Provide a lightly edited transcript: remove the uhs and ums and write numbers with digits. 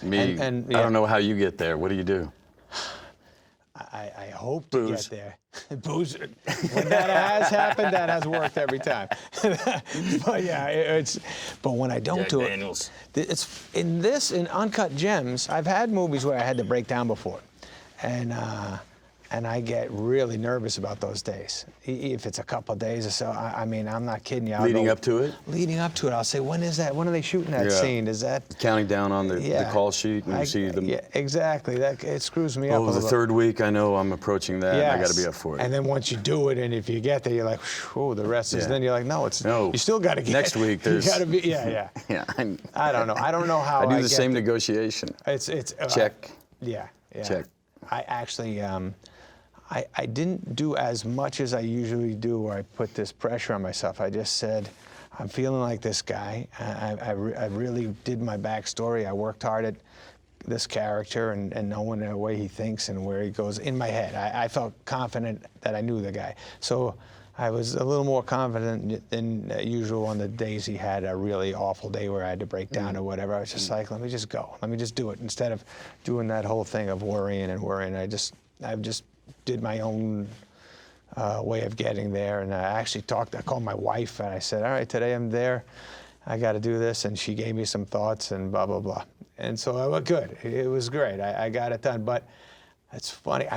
Me, And I don't know how you get there. What do you do? I hope to get there. Booze. When that has happened, that has worked every time. But yeah, but when I don't do Daniels. it's in Uncut Gems, I've had movies where I had to break down before. And I get really nervous about those days. If it's a couple of days or so, I mean, I'm not kidding you. Leading up to it? Leading up to it, I'll say, when is that? When are they shooting that scene? Is that counting down on the call sheet and you see them? Yeah, exactly. It screws me up. Oh, the third week, I know I'm approaching that. Yes. And I got to be up for it. And then once you do it, and if you get there, you're like, oh, the rest is. Then you're like, no, you still got to get. Next week, there's. You got to be. Yeah. Yeah. I don't know. I don't know how. I do the same negotiation. It's check. Yeah. Check. I actually. I didn't do as much as I usually do where I put this pressure on myself. I just said, I'm feeling like this guy. I really did my backstory. I worked hard at this character and knowing the way he thinks and where he goes in my head. I felt confident that I knew the guy. So I was a little more confident than usual on the days he had a really awful day where I had to break down or whatever. I was just like, let me just go. Let me just do it. Instead of doing that whole thing of worrying and worrying, I just did my own way of getting there. And I called my wife and I said, all right, today I'm there. I got to do this. And she gave me some thoughts and blah, blah, blah. And so I was good. It was great. I got it done. But it's funny.